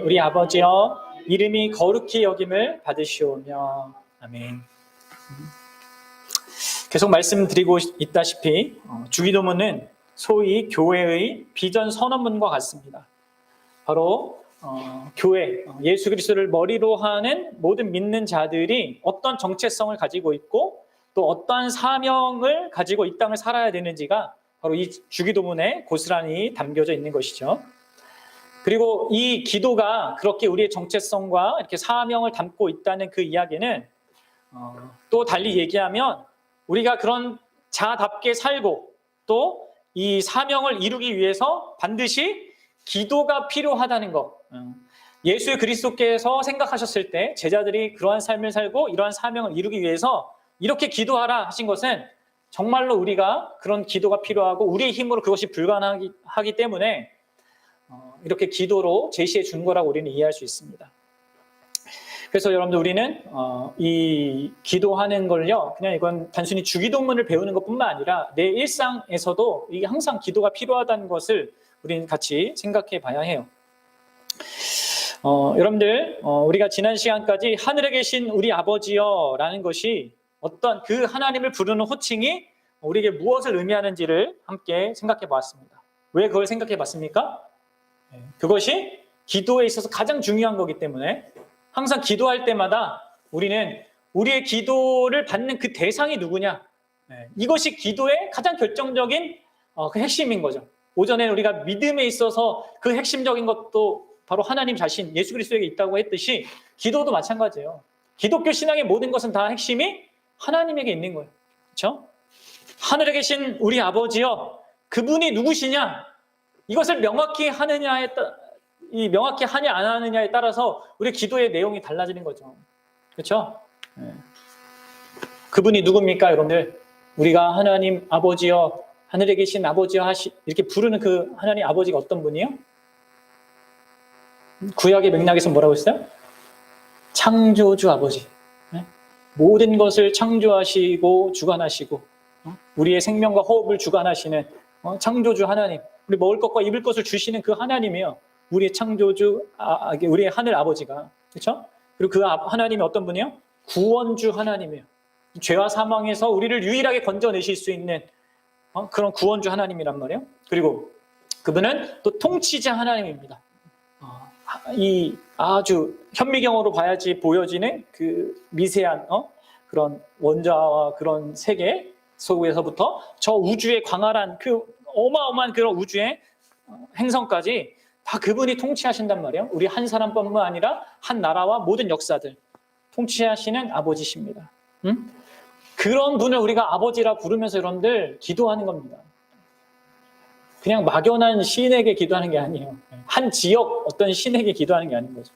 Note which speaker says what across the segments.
Speaker 1: 우리 아버지여 이름이 거룩히 여김을 받으시오며. 아멘. 계속 말씀드리고 있다시피 주기도문은 소위 교회의 비전 선언문과 같습니다. 바로 교회, 예수 그리스도를 머리로 하는 모든 믿는 자들이 어떤 정체성을 가지고 있고 또 어떠한 사명을 가지고 이 땅을 살아야 되는지가 바로 이 주기도문에 고스란히 담겨져 있는 것이죠. 그리고 이 기도가 그렇게 우리의 정체성과 이렇게 사명을 담고 있다는 그 이야기는 또 달리 얘기하면 우리가 그런 자답게 살고 또 이 사명을 이루기 위해서 반드시 기도가 필요하다는 것. 예수 그리스도께서 생각하셨을 때 제자들이 그러한 삶을 살고 이러한 사명을 이루기 위해서 이렇게 기도하라 하신 것은 정말로 우리가 그런 기도가 필요하고 우리의 힘으로 그것이 불가능하기 때문에 이렇게 기도로 제시해 준 거라고 우리는 이해할 수 있습니다. 그래서 여러분들 우리는 이 기도하는 걸요, 그냥 이건 단순히 주기도문을 배우는 것뿐만 아니라 내 일상에서도 이게 항상 기도가 필요하다는 것을 우리는 같이 생각해 봐야 해요. 여러분들 우리가 지난 시간까지 하늘에 계신 우리 아버지여 라는 것이 어떤 그 하나님을 부르는 호칭이 우리에게 무엇을 의미하는지를 함께 생각해 보았습니다. 왜 그걸 생각해 봤습니까? 그것이 기도에 있어서 가장 중요한 거기 때문에 항상 기도할 때마다 우리는 우리의 기도를 받는 그 대상이 누구냐, 이것이 기도의 가장 결정적인 그 핵심인 거죠. 오전에 우리가 믿음에 있어서 그 핵심적인 것도 바로 하나님 자신 예수 그리스도에게 있다고 했듯이 기도도 마찬가지예요. 기독교 신앙의 모든 것은 다 핵심이 하나님에게 있는 거예요. 그렇죠? 하늘에 계신 우리 아버지여, 그분이 누구시냐, 이것을 명확히 명확히 하냐 안 하느냐에 따라서 우리 기도의 내용이 달라지는 거죠. 그렇죠? 그분이 누굽니까, 여러분들? 우리가 하나님 아버지여, 하늘에 계신 아버지여 이렇게 부르는 그 하나님 아버지가 어떤 분이요? 구약의 맥락에서 뭐라고 했어요? 창조주 아버지. 모든 것을 창조하시고 주관하시고 우리의 생명과 호흡을 주관하시는 창조주 하나님, 우리 먹을 것과 입을 것을 주시는 그 하나님이요, 우리의 창조주, 우리의 하늘 아버지가. 그렇죠? 그리고 그 하나님이 어떤 분이요? 구원주 하나님이에요. 죄와 사망에서 우리를 유일하게 건져내실 수 있는 그런 구원주 하나님이란 말이에요. 그리고 그분은 또 통치자 하나님입니다. 이 아주 현미경으로 봐야지 보여지는 그 미세한 그런 원자와 그런 세계 속에서부터 저 우주의 광활한 그 어마어마한 그런 우주의 행성까지 다 그분이 통치하신단 말이에요. 우리 한 사람뿐만 아니라 한 나라와 모든 역사들 통치하시는 아버지십니다. 그런 분을 우리가 아버지라 부르면서 여러분들 기도하는 겁니다. 그냥 막연한 시인에게 기도하는 게 아니에요. 한 지역 어떤 신에게 기도하는 게 아닌 거죠.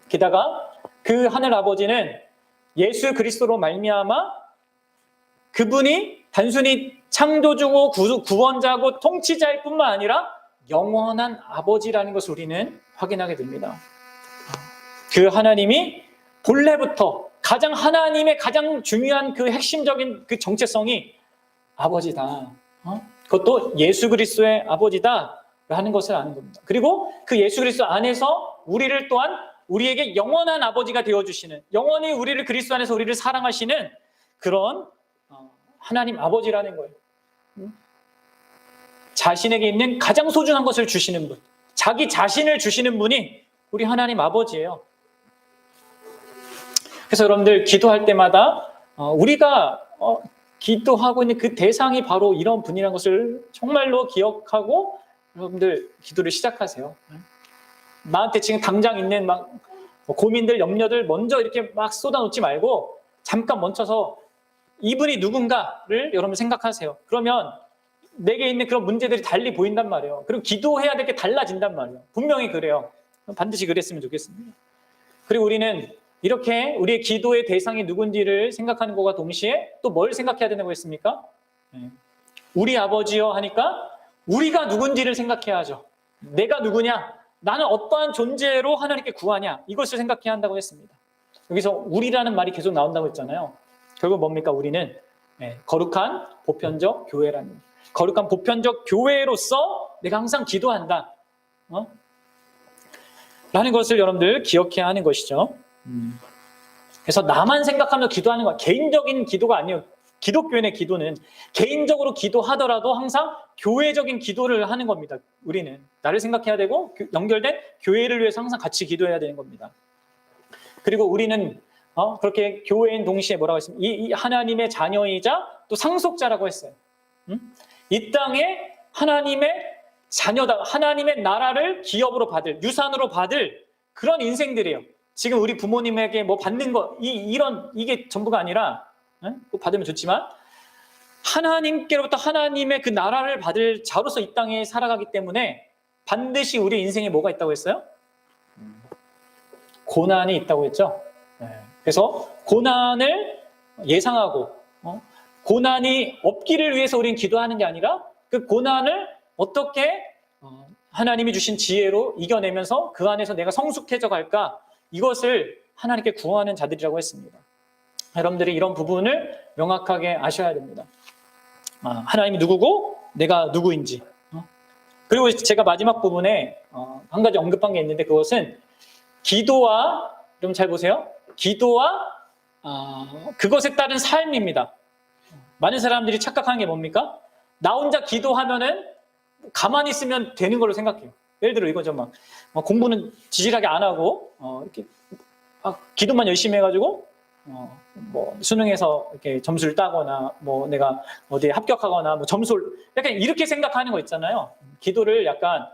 Speaker 1: 게다가 그 하늘 아버지는 예수 그리스도로 말미암아 그분이 단순히 창조주고 구원자고 통치자일 뿐만 아니라 영원한 아버지라는 것을 우리는 확인하게 됩니다. 그 하나님이 본래부터 하나님의 가장 중요한 그 핵심적인 그 정체성이 아버지다. 그것도 예수 그리스도의 아버지다라는 것을 아는 겁니다. 그리고 그 예수 그리스도 안에서 우리를 또한 우리에게 영원한 아버지가 되어주시는, 영원히 우리를 그리스도 안에서 우리를 사랑하시는 그런 하나님 아버지라는 거예요. 자신에게 있는 가장 소중한 것을 주시는 분, 자기 자신을 주시는 분이 우리 하나님 아버지예요. 그래서 여러분들 기도할 때마다 우리가 기도하고 있는 그 대상이 바로 이런 분이라는 것을 정말로 기억하고 여러분들 기도를 시작하세요. 나한테 지금 당장 있는 막 고민들, 염려들 먼저 이렇게 막 쏟아놓지 말고 잠깐 멈춰서 이분이 누군가를 여러분 생각하세요. 그러면 내게 있는 그런 문제들이 달리 보인단 말이에요. 그리고 기도해야 될 게 달라진단 말이에요. 분명히 그래요. 반드시 그랬으면 좋겠습니다. 그리고 우리는 이렇게 우리의 기도의 대상이 누군지를 생각하는 것과 동시에 또 뭘 생각해야 된다고 했습니까? 우리 아버지여 하니까 우리가 누군지를 생각해야 하죠. 내가 누구냐? 나는 어떠한 존재로 하나님께 구하냐? 이것을 생각해야 한다고 했습니다. 여기서 우리라는 말이 계속 나온다고 했잖아요. 결국 뭡니까? 우리는 거룩한 보편적 교회라는, 거룩한 보편적 교회로서 내가 항상 기도한다. 라는 것을 여러분들 기억해야 하는 것이죠. 그래서 나만 생각하면서 기도하는 거, 개인적인 기도가 아니에요. 기독교인의 기도는 개인적으로 기도하더라도 항상 교회적인 기도를 하는 겁니다. 우리는 나를 생각해야 되고 연결된 교회를 위해서 항상 같이 기도해야 되는 겁니다. 그리고 우리는 그렇게 교회인 동시에 뭐라고 했습니까? 이 하나님의 자녀이자 또 상속자라고 했어요. 이 땅에 하나님의 자녀다, 하나님의 나라를 기업으로 받을, 유산으로 받을 그런 인생들이에요. 지금 우리 부모님에게 뭐 받는 거, 이게 전부가 아니라, 꼭 받으면 좋지만, 하나님께로부터 하나님의 그 나라를 받을 자로서 이 땅에 살아가기 때문에 반드시 우리 인생에 뭐가 있다고 했어요? 고난이 있다고 했죠. 그래서 고난을 예상하고, 고난이 없기를 위해서 우리는 기도하는 게 아니라 그 고난을 어떻게 하나님이 주신 지혜로 이겨내면서 그 안에서 내가 성숙해져 갈까, 이것을 하나님께 구하는 자들이라고 했습니다. 여러분들이 이런 부분을 명확하게 아셔야 됩니다. 하나님이 누구고 내가 누구인지. 그리고 제가 마지막 부분에 한 가지 언급한 게 있는데, 그것은 기도와, 여러분 잘 보세요. 기도와 그것에 따른 삶입니다. 많은 사람들이 착각하는 게 뭡니까? 나 혼자 기도하면은 가만히 있으면 되는 걸로 생각해요. 예를 들어 이거죠. 막 공부는 지질하게 안 하고 이렇게 기도만 열심히 해가지고 뭐 수능에서 이렇게 점수를 따거나 뭐 내가 어디에 합격하거나 뭐 점수를 약간 이렇게 생각하는 거 있잖아요. 기도를 약간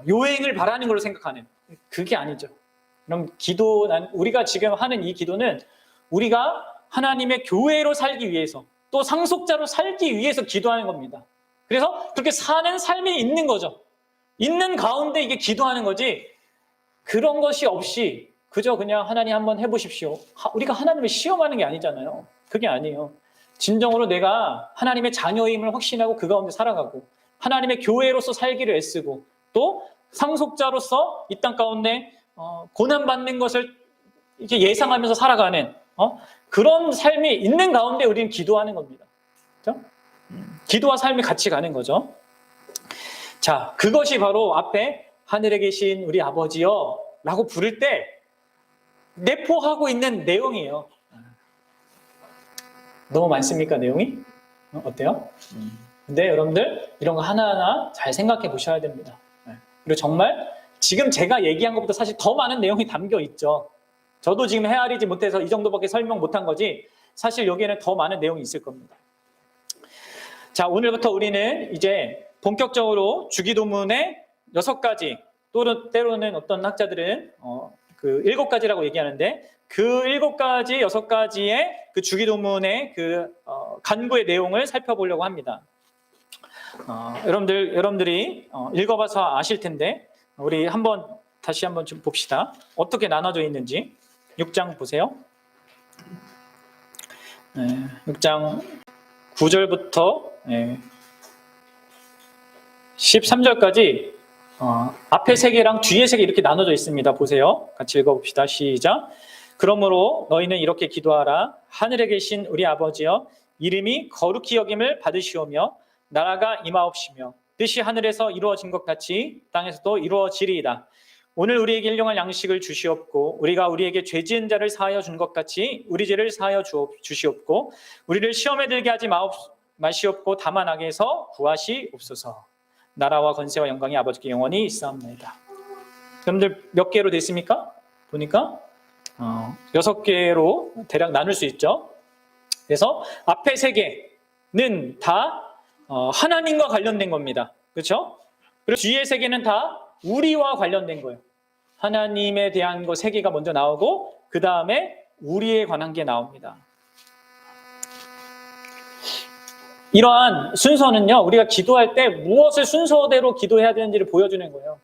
Speaker 1: 요행을 바라는 걸로 생각하는, 그게 아니죠. 그럼 우리가 지금 하는 이 기도는 우리가 하나님의 교회로 살기 위해서, 또 상속자로 살기 위해서 기도하는 겁니다. 그래서 그렇게 사는 삶이 있는 거죠. 있는 가운데 이게 기도하는 거지, 그런 것이 없이 그저 그냥 하나님 한번 해보십시오. 우리가 하나님을 시험하는 게 아니잖아요. 그게 아니에요. 진정으로 내가 하나님의 자녀임을 확신하고 그 가운데 살아가고, 하나님의 교회로서 살기를 애쓰고, 또 상속자로서 이 땅 가운데 고난받는 것을 이렇게 예상하면서 살아가는 그런 삶이 있는 가운데 우리는 기도하는 겁니다. 그렇죠? 기도와 삶이 같이 가는 거죠. 자, 그것이 바로 앞에 하늘에 계신 우리 아버지여 라고 부를 때 내포하고 있는 내용이에요. 너무 많습니까, 내용이? 어때요? 근데 여러분들 이런 거 하나하나 잘 생각해 보셔야 됩니다. 그리고 정말 지금 제가 얘기한 것보다 사실 더 많은 내용이 담겨 있죠. 저도 지금 헤아리지 못해서 이 정도밖에 설명 못한 거지, 사실 여기에는 더 많은 내용이 있을 겁니다. 자, 오늘부터 우리는 이제 본격적으로 주기도문의 6가지, 때로는 어떤 학자들은 그 7가지라고 얘기하는데, 그 7가지, 6가지의 그 주기도문의 그 간구의 내용을 살펴보려고 합니다. 여러분들이 읽어봐서 아실 텐데, 우리 다시 한번 좀 봅시다. 어떻게 나눠져 있는지. 6장 보세요. 6장 9절부터 13절까지 앞에 3개랑 뒤에 3개 이렇게 나눠져 있습니다. 보세요. 같이 읽어봅시다. 시작. 그러므로 너희는 이렇게 기도하라. 하늘에 계신 우리 아버지여, 이름이 거룩히 여김을 받으시오며 나라가 임하옵시며 뜻이 하늘에서 이루어진 것 같이 땅에서도 이루어지리이다. 오늘 우리에게 일용할 양식을 주시옵고, 우리가 우리에게 죄 지은 자를 사하여 준 것 같이 우리 죄를 사하여 주시옵고, 우리를 시험에 들게 하지 마시옵고 다만 악에서 구하시옵소서. 나라와 권세와 영광이 아버지께 영원히 있사옵나이다. 여러분들 몇 개로 됐습니까? 보니까 6개로 대략 나눌 수 있죠. 그래서 앞에 3개는 다 하나님과 관련된 겁니다. 그렇죠? 그리고 뒤에 3개는 다 우리와 관련된 거예요. 하나님에 대한 거 3개가 먼저 나오고, 그 다음에 우리에 관한 게 나옵니다. 이러한 순서는요, 우리가 기도할 때 무엇을 순서대로 기도해야 되는지를 보여주는 거예요.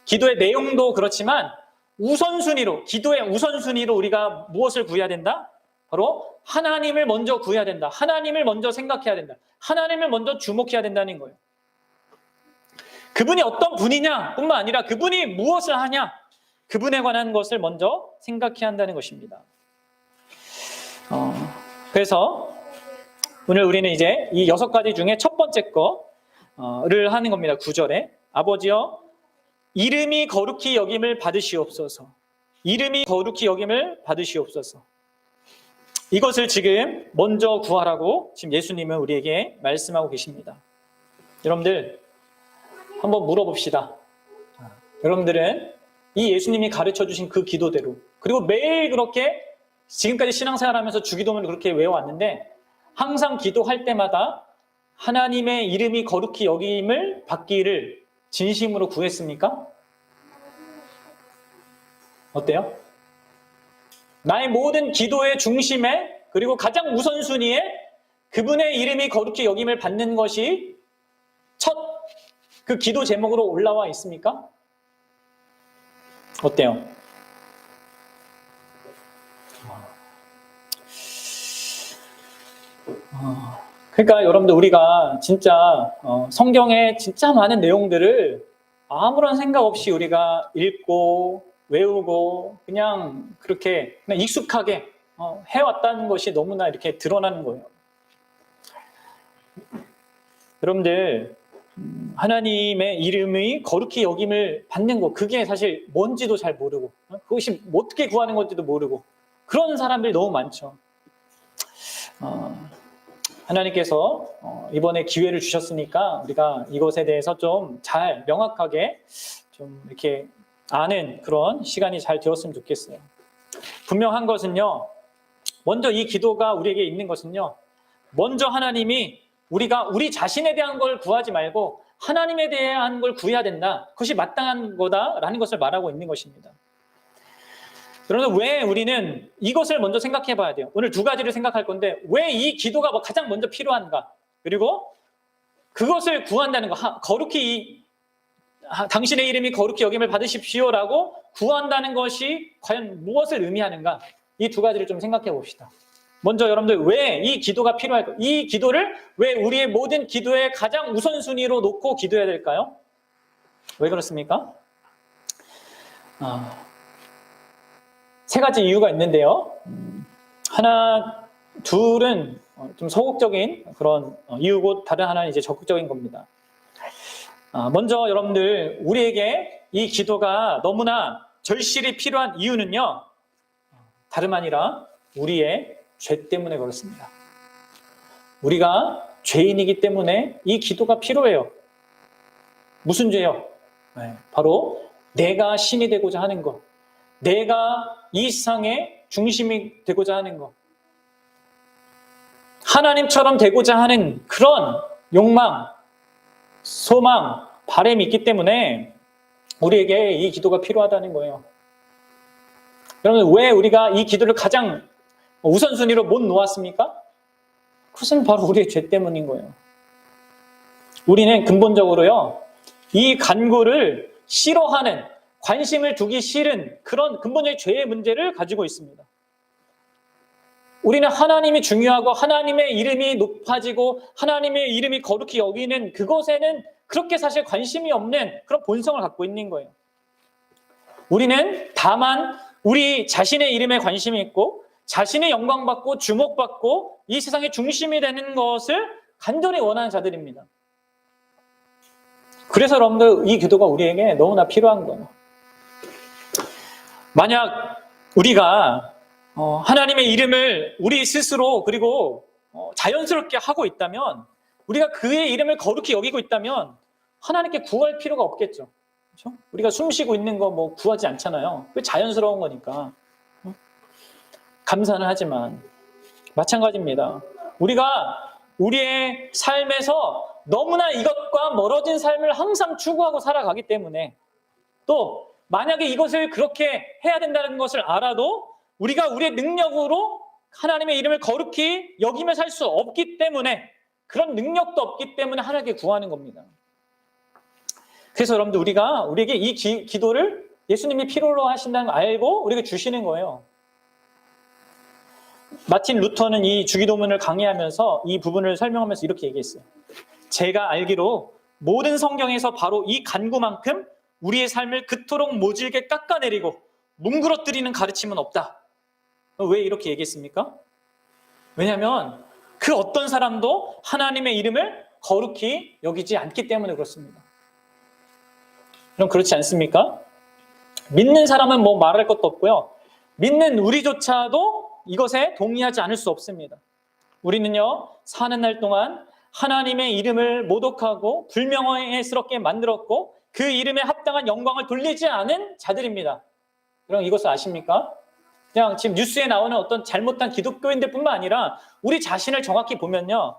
Speaker 1: 기도의 내용도 그렇지만 기도의 우선순위로 우리가 무엇을 구해야 된다? 바로 하나님을 먼저 구해야 된다. 하나님을 먼저 생각해야 된다. 하나님을 먼저 주목해야 된다는 거예요. 그분이 어떤 분이냐 뿐만 아니라 그분이 무엇을 하냐, 그분에 관한 것을 먼저 생각해야 한다는 것입니다. 그래서 오늘 우리는 이제 이 6가지 중에 첫 번째 거를 하는 겁니다. 9절에 아버지여 이름이 거룩히 여김을 받으시옵소서. 이름이 거룩히 여김을 받으시옵소서. 이것을 지금 먼저 구하라고 지금 예수님은 우리에게 말씀하고 계십니다. 여러분들 한번 물어봅시다. 여러분들은 이 예수님이 가르쳐 주신 그 기도대로, 그리고 매일 그렇게 지금까지 신앙생활하면서 주기도문을 그렇게 외워왔는데 항상 기도할 때마다 하나님의 이름이 거룩히 여김을 받기를 진심으로 구했습니까? 어때요? 나의 모든 기도의 중심에, 그리고 가장 우선순위에 그분의 이름이 거룩히 여김을 받는 것이 첫 그 기도 제목으로 올라와 있습니까? 어때요? 그러니까 여러분들 우리가 진짜 성경의 진짜 많은 내용들을 아무런 생각 없이 우리가 읽고 외우고 그냥 그렇게 그냥 익숙하게 해왔다는 것이 너무나 이렇게 드러나는 거예요. 여러분들 하나님의 이름이 거룩히 여김을 받는 것, 그게 사실 뭔지도 잘 모르고 그것이 어떻게 구하는 건지도 모르고 그런 사람들이 너무 많죠. 하나님께서 이번에 기회를 주셨으니까 우리가 이것에 대해서 좀 잘 명확하게 좀 이렇게 아는 그런 시간이 잘 되었으면 좋겠어요. 분명한 것은요, 먼저 이 기도가 우리에게 있는 것은요, 먼저 하나님이 우리가 우리 자신에 대한 걸 구하지 말고 하나님에 대한 걸 구해야 된다. 그것이 마땅한 거다라는 것을 말하고 있는 것입니다. 그러면 왜 우리는 이것을 먼저 생각해 봐야 돼요. 오늘 두 가지를 생각할 건데 왜 이 기도가 가장 먼저 필요한가? 그리고 그것을 구한다는 거, 거룩히 당신의 이름이 거룩히 여김을 받으십시오라고 구한다는 것이 과연 무엇을 의미하는가? 이 두 가지를 좀 생각해 봅시다. 먼저 여러분들 왜 이 기도가 필요할까? 이 기도를 왜 우리의 모든 기도의 가장 우선순위로 놓고 기도해야 될까요? 왜 그렇습니까? 세 가지 이유가 있는데요. 둘은 좀 소극적인 그런 이유고 다른 하나는 이제 적극적인 겁니다. 먼저 여러분들 우리에게 이 기도가 너무나 절실히 필요한 이유는요, 다름 아니라 우리의 죄 때문에 그렇습니다. 우리가 죄인이기 때문에 이 기도가 필요해요. 무슨 죄요? 바로 내가 신이 되고자 하는 것, 내가 이 세상의 중심이 되고자 하는 것, 하나님처럼 되고자 하는 그런 욕망, 소망, 바람이 있기 때문에 우리에게 이 기도가 필요하다는 거예요. 여러분, 왜 우리가 이 기도를 가장 우선순위로 못 놓았습니까? 그것은 바로 우리의 죄 때문인 거예요. 우리는 근본적으로요, 이 간구를 싫어하는, 관심을 두기 싫은 그런 근본적인 죄의 문제를 가지고 있습니다. 우리는 하나님이 중요하고 하나님의 이름이 높아지고 하나님의 이름이 거룩히 여기는 그것에는 그렇게 사실 관심이 없는 그런 본성을 갖고 있는 거예요. 우리는 다만 우리 자신의 이름에 관심이 있고 자신의 영광받고 주목받고 이 세상의 중심이 되는 것을 간절히 원하는 자들입니다. 그래서 여러분들 이 기도가 우리에게 너무나 필요한 거예요. 만약 우리가 하나님의 이름을 우리 스스로 그리고 자연스럽게 하고 있다면, 우리가 그의 이름을 거룩히 여기고 있다면 하나님께 구할 필요가 없겠죠. 그렇죠? 우리가 숨 쉬고 있는 거 뭐 구하지 않잖아요. 그 자연스러운 거니까. 감사는 하지만 마찬가지입니다. 우리가 우리의 삶에서 너무나 이것과 멀어진 삶을 항상 추구하고 살아가기 때문에, 또 만약에 이것을 그렇게 해야 된다는 것을 알아도 우리가 우리의 능력으로 하나님의 이름을 거룩히 여기며 살 수 없기 때문에, 그런 능력도 없기 때문에 하나님께 구하는 겁니다. 그래서 여러분들 우리에게 이 기도를 예수님이 필요로 하신다는 걸 알고 우리에게 주시는 거예요. 마틴 루터는 이 주기도문을 강의하면서 이 부분을 설명하면서 이렇게 얘기했어요. 제가 알기로 모든 성경에서 바로 이 간구만큼 우리의 삶을 그토록 모질게 깎아내리고 뭉그러뜨리는 가르침은 없다. 왜 이렇게 얘기했습니까? 왜냐하면 그 어떤 사람도 하나님의 이름을 거룩히 여기지 않기 때문에 그렇습니다. 그럼 그렇지 않습니까? 믿는 사람은 뭐 말할 것도 없고요. 믿는 우리조차도 이것에 동의하지 않을 수 없습니다. 우리는요, 사는 날 동안 하나님의 이름을 모독하고 불명예스럽게 만들었고 그 이름에 합당한 영광을 돌리지 않은 자들입니다. 그럼 이것을 아십니까? 그냥 지금 뉴스에 나오는 어떤 잘못한 기독교인들뿐만 아니라 우리 자신을 정확히 보면요,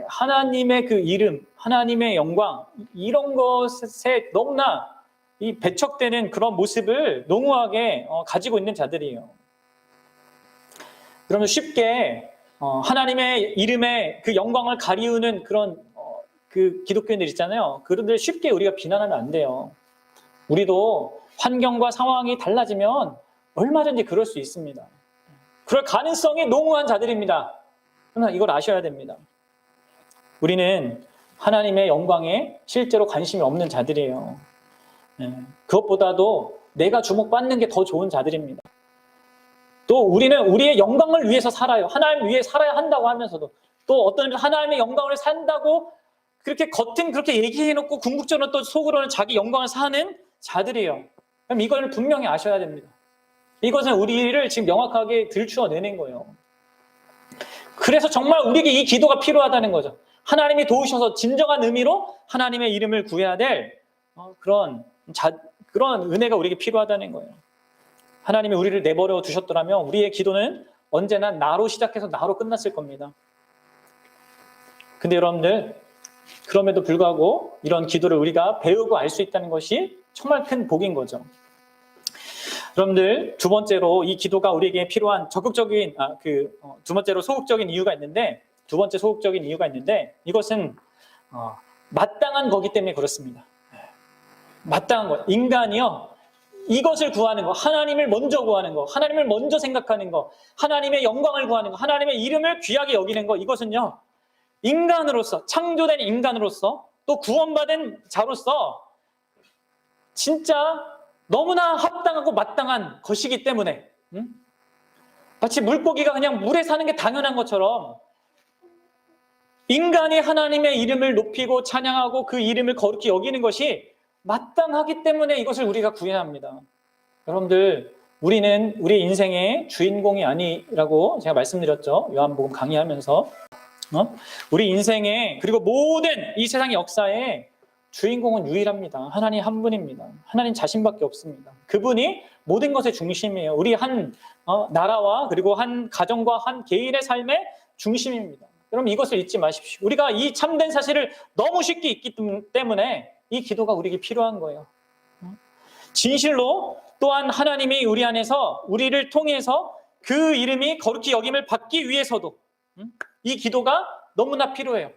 Speaker 1: 하나님의 그 이름, 하나님의 영광 이런 것에 너무나 이 배척되는 그런 모습을 농후하게 가지고 있는 자들이에요. 그러면 쉽게 하나님의 이름의 그 영광을 가리우는 그런 그 기독교인들 있잖아요. 그런들 쉽게 우리가 비난하면 안 돼요. 우리도 환경과 상황이 달라지면 얼마든지 그럴 수 있습니다. 그럴 가능성이 농후한 자들입니다. 그러나 이걸 아셔야 됩니다. 우리는 하나님의 영광에 실제로 관심이 없는 자들이에요. 그것보다도 내가 주목받는 게 더 좋은 자들입니다. 또 우리는 우리의 영광을 위해서 살아요. 하나님 위해 살아야 한다고 하면서도 또 어떤 하나님의 영광을 산다고 그렇게 겉은 그렇게 얘기해놓고 궁극적으로 또 속으로는 자기 영광을 사는 자들이에요. 그럼 이걸 분명히 아셔야 됩니다. 이것은 우리를 지금 명확하게 들추어내는 거예요. 그래서 정말 우리에게 이 기도가 필요하다는 거죠. 하나님이 도우셔서 진정한 의미로 하나님의 이름을 구해야 될 그런 은혜가 우리에게 필요하다는 거예요. 하나님이 우리를 내버려 두셨더라면 우리의 기도는 언제나 나로 시작해서 나로 끝났을 겁니다. 근데 여러분들, 그럼에도 불구하고 이런 기도를 우리가 배우고 알 수 있다는 것이 정말 큰 복인 거죠. 여러분들, 두 번째로 이 기도가 우리에게 필요한 적극적인 두 번째로 소극적인 이유가 있는데, 두 번째 소극적인 이유가 있는데 이것은 마땅한 거기 때문에 그렇습니다. 마땅한 거. 인간이요, 이것을 구하는 거, 하나님을 먼저 구하는 거, 하나님을 먼저 생각하는 거, 하나님의 영광을 구하는 거, 하나님의 이름을 귀하게 여기는 거, 이것은요, 인간으로서, 창조된 인간으로서, 또 구원받은 자로서 진짜 너무나 합당하고 마땅한 것이기 때문에 마치 물고기가 그냥 물에 사는 게 당연한 것처럼 인간이 하나님의 이름을 높이고 찬양하고 그 이름을 거룩히 여기는 것이 마땅하기 때문에 이것을 우리가 구해야 합니다. 여러분들, 우리는 우리 인생의 주인공이 아니라고 제가 말씀드렸죠. 요한복음 강의하면서. 우리 인생의, 그리고 모든 이 세상의 역사에 주인공은 유일합니다. 하나님 한 분입니다. 하나님 자신밖에 없습니다. 그분이 모든 것의 중심이에요. 우리 한 나라와 그리고 한 가정과 한 개인의 삶의 중심입니다. 여러분, 이것을 잊지 마십시오. 우리가 이 참된 사실을 너무 쉽게 잊기 때문에 이 기도가 우리에게 필요한 거예요. 진실로 또한 하나님이 우리 안에서 우리를 통해서 그 이름이 거룩히 여김을 받기 위해서도 이 기도가 너무나 필요해요.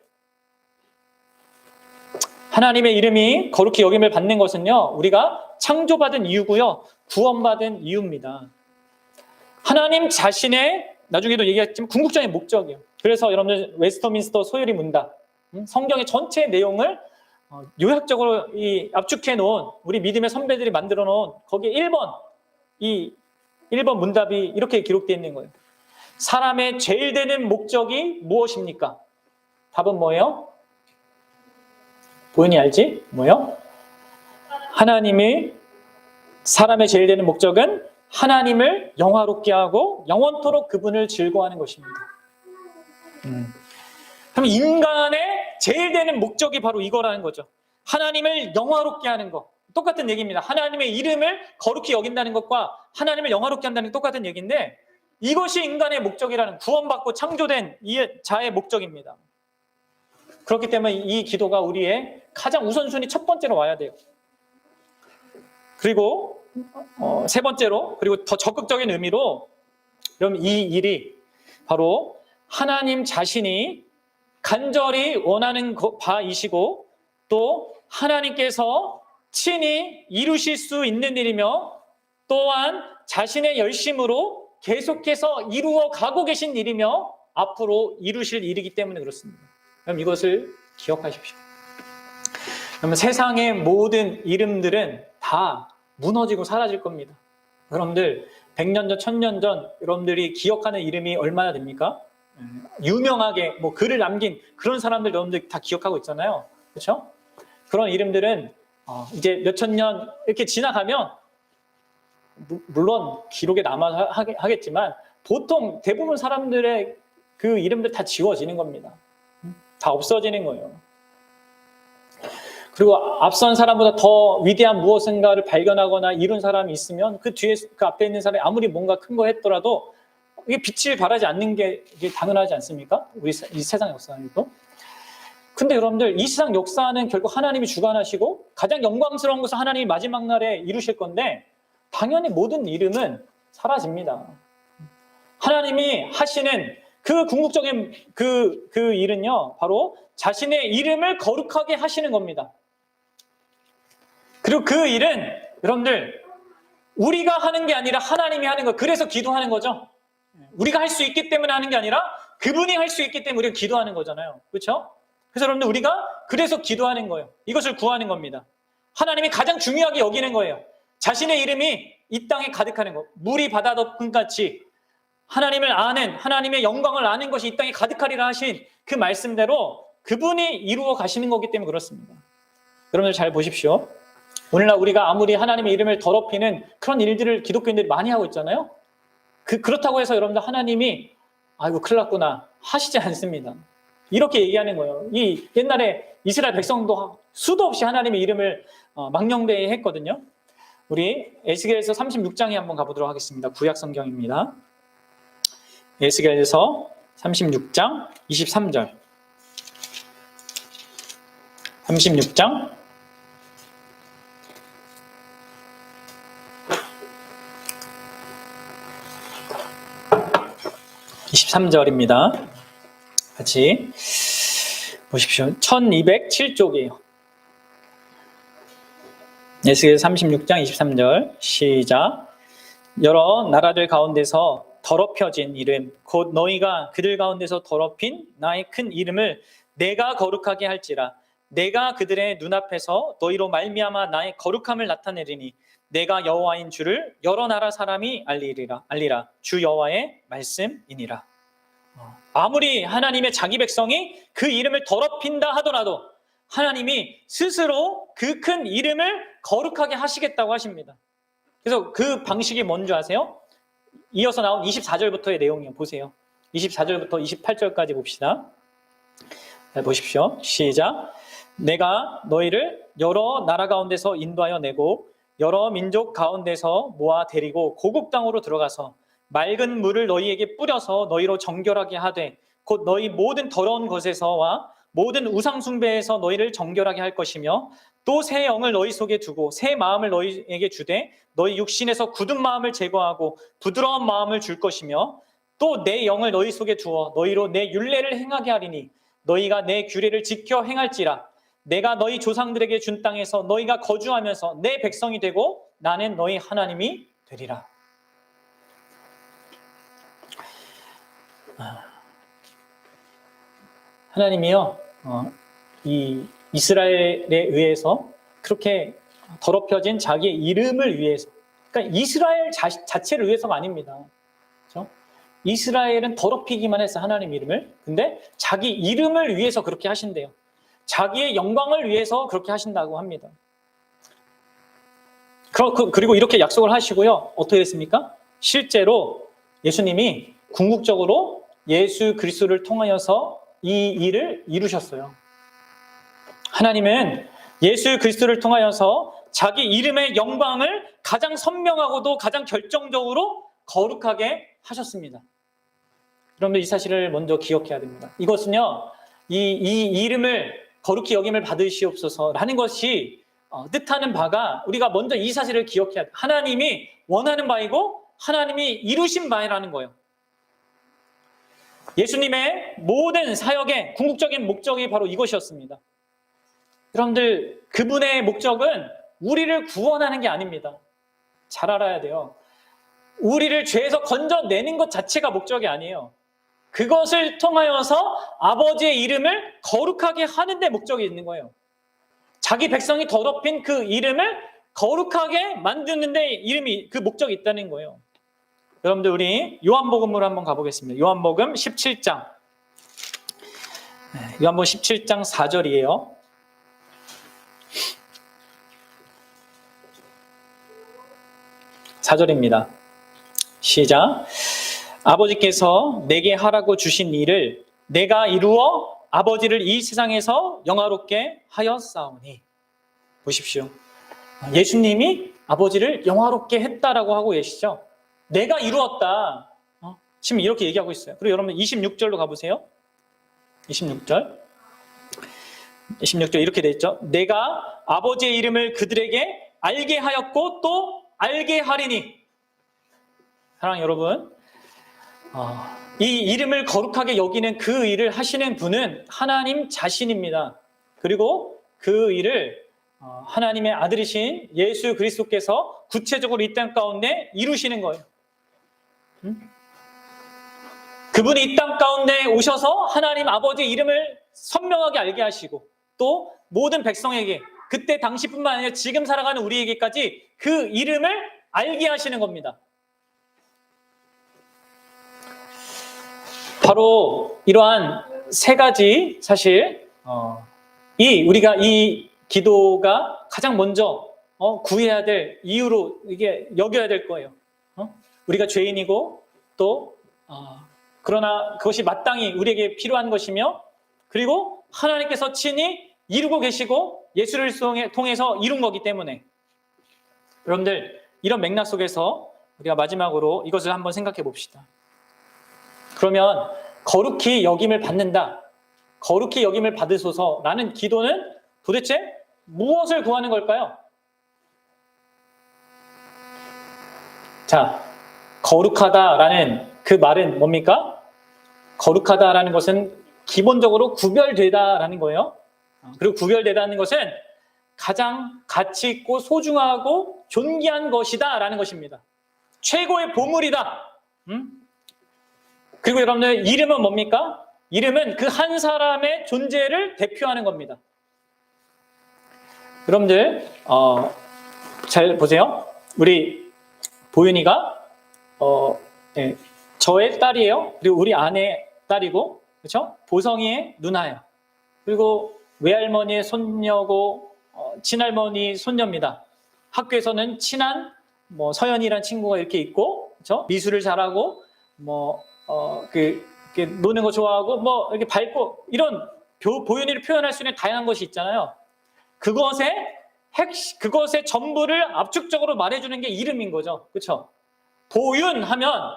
Speaker 1: 하나님의 이름이 거룩히 여김을 받는 것은요, 우리가 창조받은 이유고요, 구원받은 이유입니다. 하나님 자신의, 나중에도 얘기했지만 궁극적인 목적이에요. 그래서 여러분들 웨스터민스터 소요리 문답, 성경의 전체 내용을 요약적으로 압축해 놓은 우리 믿음의 선배들이 만들어 놓은 거기에 1번 문답이 이렇게 기록되어 있는 거예요. 사람의 제일 되는 목적이 무엇입니까? 답은 뭐예요? 보이니 알지? 뭐예요? 사람의 제일 되는 목적은 하나님을 영화롭게 하고 영원토록 그분을 즐거워하는 것입니다. 그럼 인간의 제일 되는 목적이 바로 이거라는 거죠. 하나님을 영화롭게 하는 것. 똑같은 얘기입니다. 하나님의 이름을 거룩히 여긴다는 것과 하나님을 영화롭게 한다는 게 똑같은 얘기인데 이것이 인간의 목적이라는, 구원받고 창조된 이 자의 목적입니다. 그렇기 때문에 이 기도가 우리의 가장 우선순위 첫 번째로 와야 돼요. 그리고 세 번째로, 그리고 더 적극적인 의미로, 여러분, 이 일이 바로 하나님 자신이 간절히 원하는 바이시고 또 하나님께서 친히 이루실 수 있는 일이며 또한 자신의 열심으로 계속해서 이루어 가고 계신 일이며 앞으로 이루실 일이기 때문에 그렇습니다. 그럼 이것을 기억하십시오. 그러면 세상의 모든 이름들은 다 무너지고 사라질 겁니다. 여러분들 100년 전, 1000년 전 여러분들이 기억하는 이름이 얼마나 됩니까? 유명하게 글을 남긴 그런 사람들 여러분들 다 기억하고 있잖아요. 그렇죠? 그런 이름들은 이제 몇천 년 이렇게 지나가면 물론 기록에 남아 하겠지만 보통 대부분 사람들의 그 이름들 다 지워지는 겁니다. 다 없어지는 거예요. 그리고 앞선 사람보다 더 위대한 무엇인가를 발견하거나 이룬 사람이 있으면 그 뒤에 그 앞에 있는 사람이 아무리 뭔가 큰 거 했더라도 이게 빛을 발하지 않는 게 이게 당연하지 않습니까? 우리 이 세상 역사에도. 근데 여러분들 이 세상 역사는 결국 하나님이 주관하시고 가장 영광스러운 것을 하나님이 마지막 날에 이루실 건데 당연히 모든 이름은 사라집니다. 하나님이 하시는 그 궁극적인 그 일은요, 바로 자신의 이름을 거룩하게 하시는 겁니다. 그리고 그 일은 여러분들 우리가 하는 게 아니라 하나님이 하는 거. 그래서 기도하는 거죠. 우리가 할 수 있기 때문에 하는 게 아니라 그분이 할 수 있기 때문에 우리가 기도하는 거잖아요. 그렇죠? 그래서 여러분들 우리가 그래서 기도하는 거예요. 이것을 구하는 겁니다. 하나님이 가장 중요하게 여기는 거예요. 자신의 이름이 이 땅에 가득하는 것. 물이 바다 덮은 같이 하나님을 아는, 하나님의 영광을 아는 것이 이 땅에 가득하리라 하신 그 말씀대로 그분이 이루어 가시는 거기 때문에 그렇습니다. 여러분들 잘 보십시오. 오늘날 우리가 아무리 하나님의 이름을 더럽히는 그런 일들을 기독교인들이 많이 하고 있잖아요. 그렇다고 해서 여러분들 하나님이 아이고 큰일 났구나 하시지 않습니다. 이렇게 얘기하는 거예요. 이 옛날에 이스라엘 백성도 수도 없이 하나님의 이름을 망령되이 했거든요. 우리 에스겔서 36장에 한번 가보도록 하겠습니다. 구약 성경입니다. 에스겔서 36장 23절. 36장 23절입니다. 같이 보십시오. 1207쪽이에요. 에스겔 36장 23절 시작. 여러 나라들 가운데서 더럽혀진 이름 곧 너희가 그들 가운데서 더럽힌 나의 큰 이름을 내가 거룩하게 할지라. 내가 그들의 눈앞에서 너희로 말미암아 나의 거룩함을 나타내리니 내가 여호와인 줄을 여러 나라 사람이 알리라. 주 여호와의 말씀이니라. 아무리 하나님의 자기 백성이 그 이름을 더럽힌다 하더라도 하나님이 스스로 그 큰 이름을 거룩하게 하시겠다고 하십니다. 그래서 그 방식이 뭔지 아세요? 이어서 나온 24절부터의 내용이요. 보세요. 24절부터 28절까지 봅시다. 자, 보십시오. 시작. 내가 너희를 여러 나라 가운데서 인도하여 내고 여러 민족 가운데서 모아 데리고 고국 땅으로 들어가서 맑은 물을 너희에게 뿌려서 너희로 정결하게 하되 곧 너희 모든 더러운 것에서와 모든 우상 숭배에서 너희를 정결하게 할 것이며 또 새 영을 너희 속에 두고 새 마음을 너희에게 주되 너희 육신에서 굳은 마음을 제거하고 부드러운 마음을 줄 것이며 또 내 영을 너희 속에 두어 너희로 내 율례를 행하게 하리니 너희가 내 규례를 지켜 행할지라. 내가 너희 조상들에게 준 땅에서 너희가 거주하면서 내 백성이 되고 나는 너희 하나님이 되리라. 하나님이요, 이 이스라엘에 의해서 그렇게 더럽혀진 자기의 이름을 위해서, 그러니까 이스라엘 자체를 위해서가 아닙니다. 그렇죠? 이스라엘은 더럽히기만 했어, 하나님 이름을. 근데 자기 이름을 위해서 그렇게 하신대요. 자기의 영광을 위해서 그렇게 하신다고 합니다. 그리고 이렇게 약속을 하시고요. 어떻게 됐습니까? 실제로 예수님이 궁극적으로 예수 그리스도를 통하여서 이 일을 이루셨어요. 하나님은 예수 그리스도를 통하여서 자기 이름의 영광을 가장 선명하고도 가장 결정적으로 거룩하게 하셨습니다. 여러분들 이 사실을 먼저 기억해야 됩니다. 이것은요, 이 이름을 거룩히 여김을 받으시옵소서라는 것이 뜻하는 바가 우리가 먼저 이 사실을 기억해야 돼요. 하나님이 원하는 바이고 하나님이 이루신 바라는 거예요. 예수님의 모든 사역의 궁극적인 목적이 바로 이것이었습니다. 여러분들 그분의 목적은 우리를 구원하는 게 아닙니다. 잘 알아야 돼요. 우리를 죄에서 건져내는 것 자체가 목적이 아니에요. 그것을 통하여서 아버지의 이름을 거룩하게 하는 데 목적이 있는 거예요. 자기 백성이 더럽힌 그 이름을 거룩하게 만드는 데 이름이 그 목적이 있다는 거예요. 여러분들 우리 요한복음으로 한번 가보겠습니다. 요한복음 17장. 요한복음 17장 4절이에요. 4절입니다. 시작. 아버지께서 내게 하라고 주신 일을 내가 이루어 아버지를 이 세상에서 영화롭게 하였사오니. 보십시오. 예수님이 아버지를 영화롭게 했다라고 하고 계시죠. 내가 이루었다. 지금 이렇게 얘기하고 있어요. 그리고 여러분 26절로 가보세요. 26절 이렇게 돼 있죠. 내가 아버지의 이름을 그들에게 알게 하였고 또 알게 하리니. 사랑하는 여러분, 이 이름을 거룩하게 여기는 그 일을 하시는 분은 하나님 자신입니다. 그리고 그 일을 하나님의 아들이신 예수 그리스도께서 구체적으로 이 땅 가운데 이루시는 거예요. 그분이 이 땅 가운데 오셔서 하나님 아버지의 이름을 선명하게 알게 하시고 또 모든 백성에게, 그때 당시뿐만 아니라 지금 살아가는 우리에게까지 그 이름을 알게 하시는 겁니다. 바로 이러한 세 가지, 사실 우리가 이 기도가 가장 먼저 구해야 될 이유로 이게 여겨야 될 거예요. 우리가 죄인이고 또 그러나 그것이 마땅히 우리에게 필요한 것이며, 그리고 하나님께서 친히 이루고 계시고 예수를 통해서 이룬 거기 때문에. 여러분들, 이런 맥락 속에서 우리가 마지막으로 이것을 한번 생각해 봅시다. 그러면 거룩히 여김을 받는다, 거룩히 여김을 받으소서라는 기도는 도대체 무엇을 구하는 걸까요? 자, 거룩하다라는 그 말은 뭡니까? 거룩하다라는 것은 기본적으로 구별되다라는 거예요. 그리고 구별되다는 것은 가장 가치 있고 소중하고 존귀한 것이다라는 것입니다. 최고의 보물이다. 그리고 여러분들, 이름은 뭡니까? 이름은 그 한 사람의 존재를 대표하는 겁니다. 여러분들, 잘 보세요. 우리 보윤이가 네, 저의 딸이에요. 그리고 우리 아내 딸이고, 그렇죠? 보성이의 누나예요. 그리고 외할머니의 손녀고 친할머니 손녀입니다. 학교에서는 친한 서연이라는 친구가 이렇게 있고, 그렇죠? 미술을 잘하고 이렇게 노는 거 좋아하고 이렇게 밝고, 이런 보윤이를 표현할 수 있는 다양한 것이 있잖아요. 그것의 전부를 압축적으로 말해주는 게 이름인 거죠. 그렇죠? 보윤하면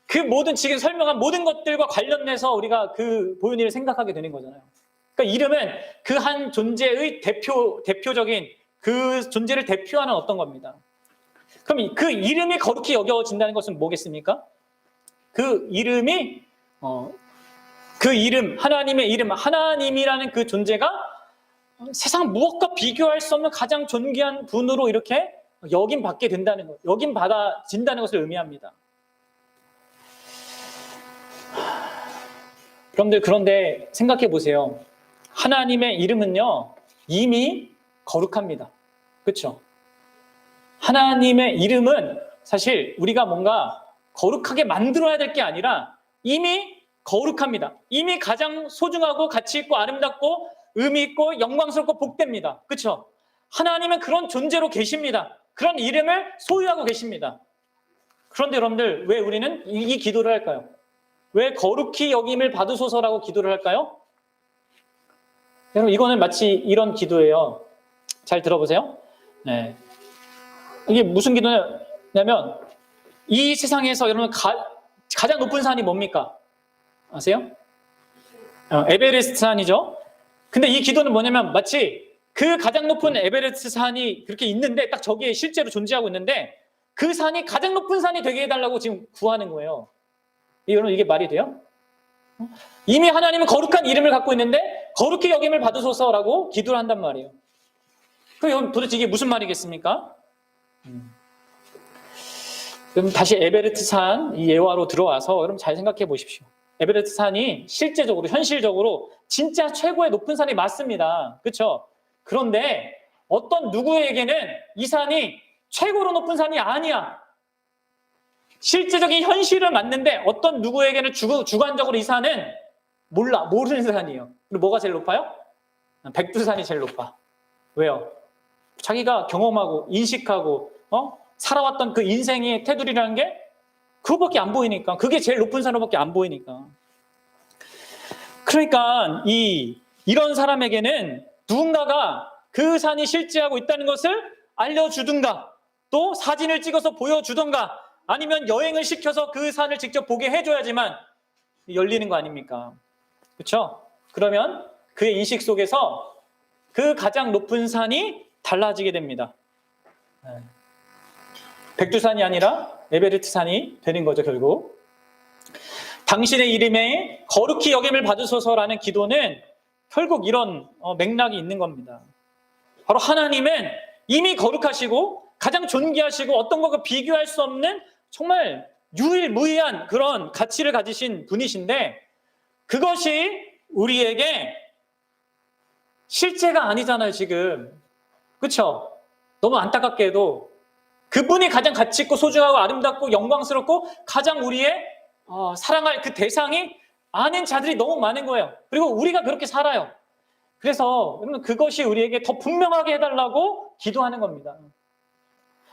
Speaker 1: 그 모든 지금 설명한 모든 것들과 관련돼서 우리가 그 보윤이를 생각하게 되는 거잖아요. 그러니까 이름은 그 한 존재의 대표적인 그 존재를 대표하는 어떤 겁니다. 그럼 그 이름이 거룩히 여겨진다는 것은 뭐겠습니까? 그 이름이 그 이름, 하나님의 이름, 하나님이라는 그 존재가 세상 무엇과 비교할 수 없는 가장 존귀한 분으로 이렇게 여김받게 된다는 것, 여김받아진다는 것을 의미합니다. 여러분들, 그런데 생각해 보세요. 하나님의 이름은요, 이미 거룩합니다. 그렇죠? 하나님의 이름은 사실 우리가 뭔가 거룩하게 만들어야 될 게 아니라 이미 거룩합니다. 이미 가장 소중하고 가치 있고 아름답고 의미 있고 영광스럽고 복됩니다. 그렇죠? 하나님은 그런 존재로 계십니다. 그런 이름을 소유하고 계십니다. 그런데 여러분들, 왜 우리는 이 기도를 할까요? 왜 거룩히 여김을 받으소서라고 기도를 할까요? 여러분, 이거는 마치 이런 기도예요. 잘 들어보세요. 네. 이게 무슨 기도냐면, 이 세상에서 여러분 가장 높은 산이 뭡니까? 아세요? 에베레스트 산이죠. 근데 이 기도는 뭐냐면, 마치 그 가장 높은 에베레스트 산이 그렇게 있는데, 딱 저기에 실제로 존재하고 있는데, 그 산이 가장 높은 산이 되게 해달라고 지금 구하는 거예요. 여러분, 이게 말이 돼요? 이미 하나님은 거룩한 이름을 갖고 있는데 거룩히 여김을 받으소서라고 기도를 한단 말이에요. 그럼 도대체 이게 무슨 말이겠습니까? 그럼 다시 에베레스트 산 이 예화로 들어와서 여러분 잘 생각해 보십시오. 에베레스트 산이 실제적으로, 현실적으로 진짜 최고의 높은 산이 맞습니다. 그렇죠? 그런데 어떤 누구에게는 이 산이 최고로 높은 산이 아니야. 실제적인 현실은 맞는데 어떤 누구에게는 주관적으로 이 산은 모르는 산이에요. 그리고 뭐가 제일 높아요? 백두산이 제일 높아. 왜요? 자기가 경험하고 인식하고 살아왔던 그 인생의 테두리라는 게 그거밖에 안 보이니까. 그게 제일 높은 산호밖에 안 보이니까. 그러니까 이런 사람에게는 누군가가 그 산이 실제하고 있다는 것을 알려주든가, 또 사진을 찍어서 보여주든가, 아니면 여행을 시켜서 그 산을 직접 보게 해줘야지만 열리는 거 아닙니까? 그렇죠? 그러면 그의 인식 속에서 그 가장 높은 산이 달라지게 됩니다. 백두산이 아니라 에베레스트 산이 되는 거죠, 결국. 당신의 이름에 거룩히 여김을 받으소서라는 기도는 결국 이런 맥락이 있는 겁니다. 바로 하나님은 이미 거룩하시고 가장 존귀하시고 어떤 것과 비교할 수 없는 정말 유일무이한 그런 가치를 가지신 분이신데, 그것이 우리에게 실제가 아니잖아요, 지금. 그렇죠? 너무 안타깝게도 그분이 가장 가치 있고 소중하고 아름답고 영광스럽고 가장 우리의 사랑할 그 대상이 아닌 자들이 너무 많은 거예요. 그리고 우리가 그렇게 살아요. 그래서 여러분, 그것이 우리에게 더 분명하게 해달라고 기도하는 겁니다.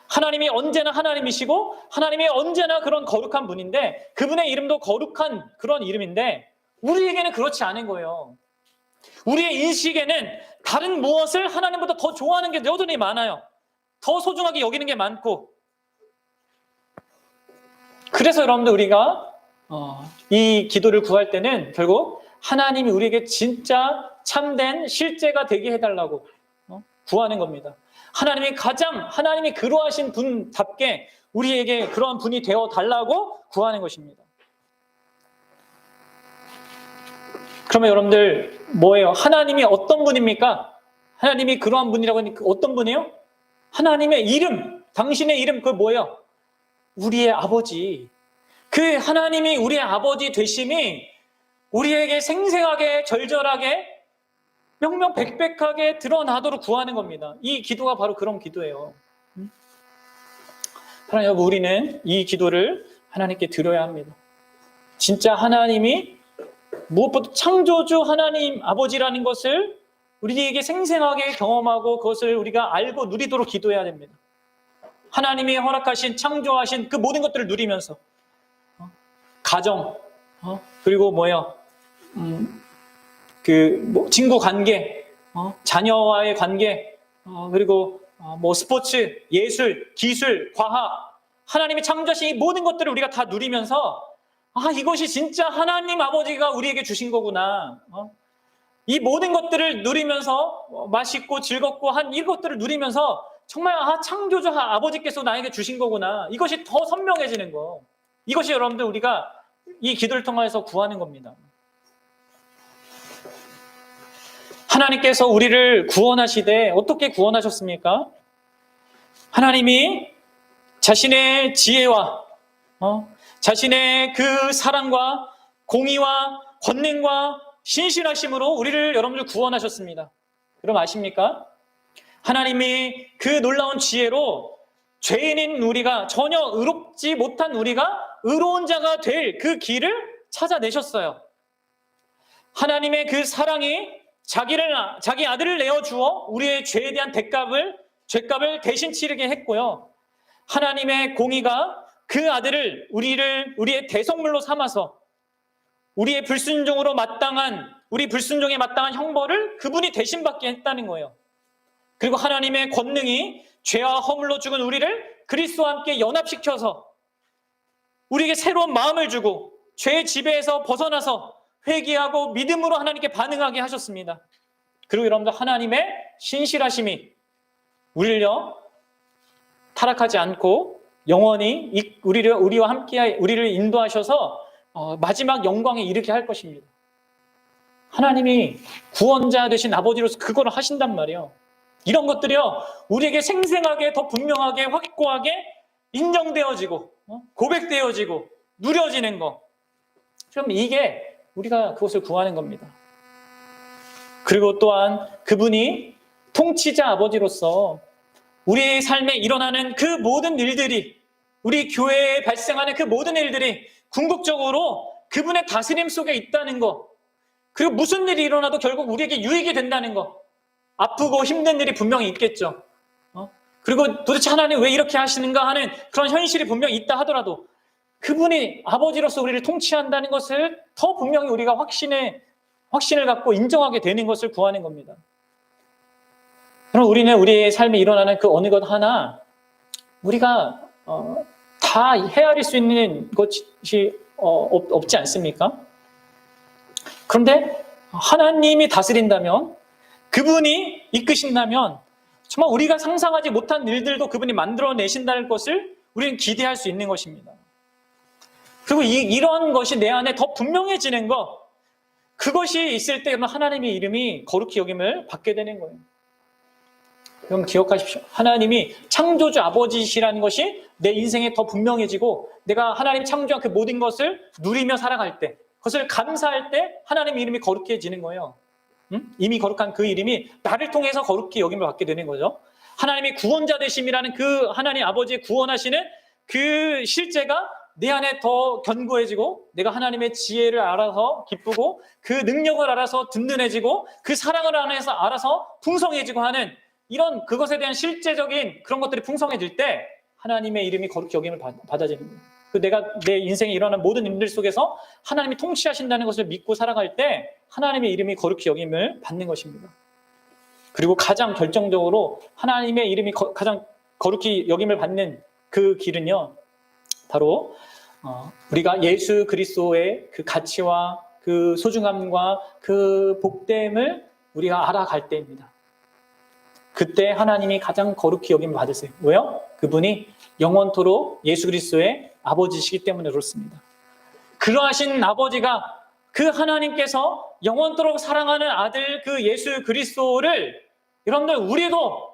Speaker 1: 하나님이 언제나 하나님이시고 하나님이 언제나 그런 거룩한 분인데, 그분의 이름도 거룩한 그런 이름인데 우리에게는 그렇지 않은 거예요. 우리의 인식에는 다른 무엇을 하나님보다 더 좋아하는 게 여전히 많아요. 더 소중하게 여기는 게 많고. 그래서 여러분들 우리가 이 기도를 구할 때는 결국 하나님이 우리에게 진짜 참된 실제가 되게 해달라고 구하는 겁니다. 하나님이 그러하신 분답게 우리에게 그러한 분이 되어 달라고 구하는 것입니다. 그러면 여러분들 뭐예요? 하나님이 어떤 분입니까? 하나님이 그러한 분이라고 하니까 어떤 분이에요? 하나님의 이름, 당신의 이름, 그거 뭐예요? 우리의 아버지. 그 하나님이 우리의 아버지 되심이 우리에게 생생하게, 절절하게, 명명백백하게 드러나도록 구하는 겁니다. 이 기도가 바로 그런 기도예요. 하나님, 우리는 이 기도를 하나님께 드려야 합니다. 진짜 하나님이 무엇보다 창조주 하나님 아버지라는 것을 우리에게 생생하게 경험하고 그것을 우리가 알고 누리도록 기도해야 됩니다. 하나님이 허락하신, 창조하신 그 모든 것들을 누리면서 가정, 그리고 친구 관계, 자녀와의 관계, 그리고 스포츠, 예술, 기술, 과학, 하나님이 창조하신 이 모든 것들을 우리가 다 누리면서 이것이 진짜 하나님 아버지가 우리에게 주신 거구나. 이 모든 것들을 누리면서 맛있고 즐겁고 한 이것들을 누리면서 정말 창조주 아버지께서 나에게 주신 거구나. 이것이 더 선명해지는 거. 이것이 여러분들 우리가 이 기도를 통해서 구하는 겁니다. 하나님께서 우리를 구원하시되 어떻게 구원하셨습니까? 하나님이 자신의 지혜와 자신의 그 사랑과 공의와 권능과 신실하심으로 우리를 여러분들 구원하셨습니다. 그럼 아십니까? 하나님이 그 놀라운 지혜로 죄인인 우리가, 전혀 의롭지 못한 우리가 의로운 자가 될 그 길을 찾아내셨어요. 하나님의 그 사랑이 자기 아들을 내어주어 우리의 죄에 대한 죄값을 대신 치르게 했고요. 하나님의 공의가 그 아들을 우리의 대속물로 삼아서 우리 불순종에 마땅한 형벌을 그분이 대신 받게 했다는 거예요. 그리고 하나님의 권능이 죄와 허물로 죽은 우리를 그리스도와 함께 연합시켜서 우리에게 새로운 마음을 주고 죄의 지배에서 벗어나서 회개하고 믿음으로 하나님께 반응하게 하셨습니다. 그리고 여러분들 하나님의 신실하심이 우리를요 타락하지 않고 영원히 우리와 함께 우리를 인도하셔서 마지막 영광에 이르게 할 것입니다. 하나님이 구원자 되신 아버지로서 그걸 하신단 말이에요. 이런 것들이요 우리에게 생생하게, 더 분명하게, 확고하게 인정되어지고 고백되어지고 누려지는 거. 그럼 이게 우리가 그것을 구하는 겁니다. 그리고 또한 그분이 통치자 아버지로서 우리의 삶에 일어나는 그 모든 일들이, 우리 교회에 발생하는 그 모든 일들이 궁극적으로 그분의 다스림 속에 있다는 것, 그리고 무슨 일이 일어나도 결국 우리에게 유익이 된다는 것. 아프고 힘든 일이 분명히 있겠죠. 그리고 도대체 하나님 왜 이렇게 하시는가 하는 그런 현실이 분명히 있다 하더라도 그분이 아버지로서 우리를 통치한다는 것을 더 분명히 우리가 확신을 갖고 인정하게 되는 것을 구하는 겁니다. 그럼 우리는 우리의 삶에 일어나는 그 어느 것 하나 우리가 다 헤아릴 수 있는 것이 없지 않습니까? 그런데 하나님이 다스린다면, 그분이 이끄신다면 정말 우리가 상상하지 못한 일들도 그분이 만들어내신다는 것을 우리는 기대할 수 있는 것입니다. 그리고 이러한 것이 내 안에 더 분명해지는 것, 그것이 있을 때 하나님의 이름이 거룩히 여김을 받게 되는 거예요. 여러분 기억하십시오. 하나님이 창조주 아버지시라는 것이 내 인생에 더 분명해지고 내가 하나님 창조한 그 모든 것을 누리며 살아갈 때, 그것을 감사할 때 하나님의 이름이 거룩해지는 거예요. 이미 거룩한 그 이름이 나를 통해서 거룩히 여김을 받게 되는 거죠. 하나님의 구원자 되심이라는 그 하나님 아버지의 구원하시는 그 실제가 내 안에 더 견고해지고 내가 하나님의 지혜를 알아서 기쁘고 그 능력을 알아서 든든해지고 그 사랑을 알아서 풍성해지고 하는 이런 그것에 대한 실제적인 그런 것들이 풍성해질 때 하나님의 이름이 거룩히 여김을 받아지는 거예요. 내가 내 인생에 일어난 모든 일들 속에서 하나님이 통치하신다는 것을 믿고 살아갈 때 하나님의 이름이 거룩히 여김을 받는 것입니다. 그리고 가장 결정적으로 하나님의 이름이 가장 거룩히 여김을 받는 그 길은요, 바로 우리가 예수 그리스도의 그 가치와 그 소중함과 그 복됨을 우리가 알아갈 때입니다. 그때 하나님이 가장 거룩히 여김을 받으세요. 왜요? 그분이 영원토록 예수 그리스도의 아버지시기 때문에 그렇습니다. 그러하신 아버지가, 그 하나님께서 영원토록 사랑하는 아들 그 예수 그리스도를, 여러분들 우리도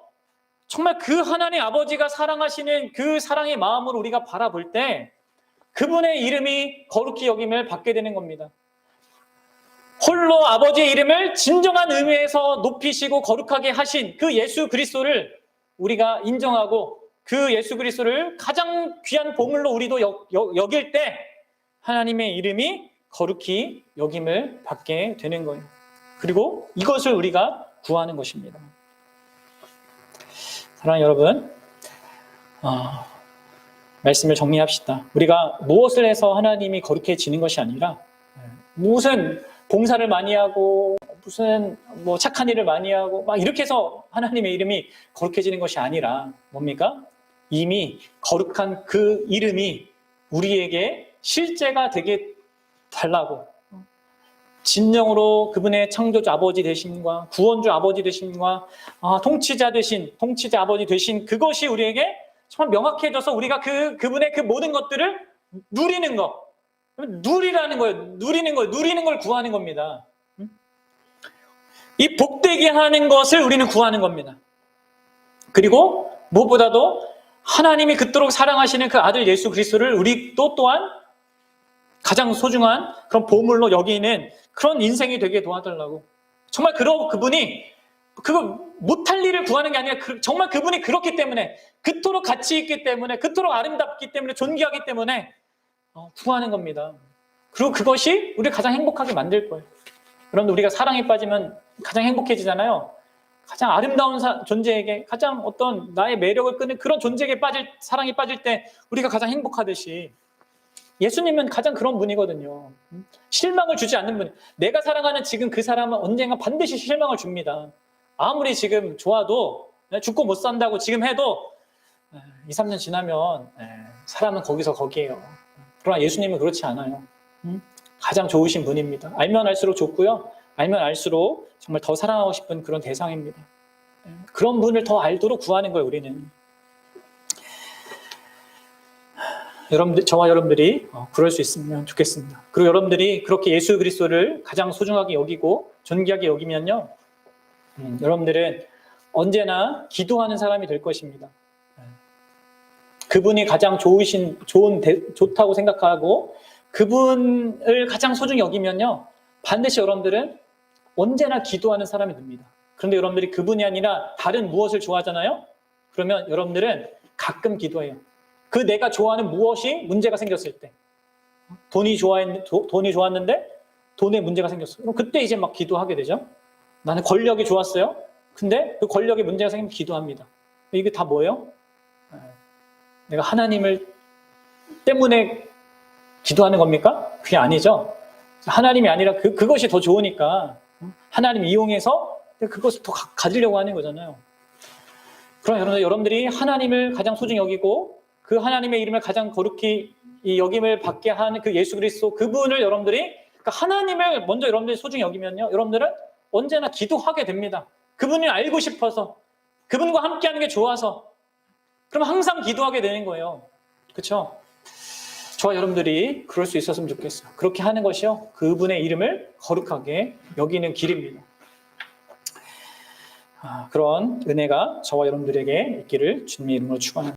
Speaker 1: 정말 그 하나님 아버지가 사랑하시는 그 사랑의 마음으로 우리가 바라볼 때 그분의 이름이 거룩히 여김을 받게 되는 겁니다. 홀로 아버지의 이름을 진정한 의미에서 높이시고 거룩하게 하신 그 예수 그리스도를 우리가 인정하고 그 예수 그리스도를 가장 귀한 보물로 우리도 여길 때 하나님의 이름이 거룩히 여김을 받게 되는 거예요. 그리고 이것을 우리가 구하는 것입니다. 사랑하는 여러분, 말씀을 정리합시다. 우리가 무엇을 해서 하나님이 거룩해지는 것이 아니라 무슨 봉사를 많이 하고 무슨 착한 일을 많이 하고 막 이렇게 해서 하나님의 이름이 거룩해지는 것이 아니라 뭡니까? 이미 거룩한 그 이름이 우리에게 실제가 되게 달라고, 진정으로 그분의 창조주 아버지 되심과 구원주 아버지 되심과 통치자 아버지 되신 그것이 우리에게 정말 명확해져서 우리가 그분의 그 모든 것들을 누리는 것, 누리라는 거예요. 누리는 걸 구하는 겁니다. 이 복되게 하는 것을 우리는 구하는 겁니다. 그리고 무엇보다도 하나님이 그토록 사랑하시는 그 아들 예수 그리스도를 우리 또한 가장 소중한 그런 보물로 여기는 그런 인생이 되게 도와달라고. 정말 그분이 그거 못할 일을 구하는 게 아니라 정말 그분이 그렇기 때문에, 그토록 가치 있기 때문에, 그토록 아름답기 때문에, 존귀하기 때문에 구하는 겁니다. 그리고 그것이 우리를 가장 행복하게 만들 거예요. 여러분, 우리가 사랑에 빠지면 가장 행복해지잖아요. 가장 아름다운 존재에게, 가장 어떤 나의 매력을 끄는 그런 존재에게 사랑에 빠질 때 우리가 가장 행복하듯이 예수님은 가장 그런 분이거든요. 실망을 주지 않는 분. 내가 사랑하는 지금 그 사람은 언젠가 반드시 실망을 줍니다. 아무리 지금 좋아도, 죽고 못 산다고 지금 해도 2, 3년 지나면 사람은 거기에요. 그러나 예수님은 그렇지 않아요. 가장 좋으신 분입니다. 알면 알수록 좋고요. 알면 알수록 정말 더 사랑하고 싶은 그런 대상입니다. 그런 분을 더 알도록 구하는 거예요, 우리는. 여러분들, 저와 여러분들이 그럴 수 있으면 좋겠습니다. 그리고 여러분들이 그렇게 예수 그리스도를 가장 소중하게 여기고 존귀하게 여기면요, 여러분들은 언제나 기도하는 사람이 될 것입니다. 그분이 가장 좋다고 생각하고 그분을 가장 소중히 여기면요, 반드시 여러분들은 언제나 기도하는 사람이 됩니다. 그런데 여러분들이 그분이 아니라 다른 무엇을 좋아하잖아요? 그러면 여러분들은 가끔 기도해요. 그 내가 좋아하는 무엇이 문제가 생겼을 때, 돈이 좋았는데 돈에 문제가 생겼어요. 그럼 그때 이제 막 기도하게 되죠. 나는 권력이 좋았어요. 근데 그 권력에 문제가 생기면 기도합니다. 이게 다 뭐예요? 내가 하나님을 때문에 기도하는 겁니까? 그게 아니죠. 하나님이 아니라 그것이 더 좋으니까 하나님 이용해서 그것을 더 가지려고 하는 거잖아요. 그럼 여러분들이 하나님을 가장 소중히 여기고 그 하나님의 이름을 가장 거룩히 이 여김을 받게 하는 그 예수 그리스도 그분을 여러분들이 그러니까 하나님을 먼저 여러분들이 소중히 여기면요, 여러분들은 언제나 기도하게 됩니다. 그분을 알고 싶어서, 그분과 함께하는 게 좋아서, 그럼 항상 기도하게 되는 거예요. 그렇죠? 저와 여러분들이 그럴 수 있었으면 좋겠어요. 그렇게 하는 것이요, 그분의 이름을 거룩하게 여기는 길입니다. 그런 은혜가 저와 여러분들에게 있기를 주님의 이름으로 축원합니다.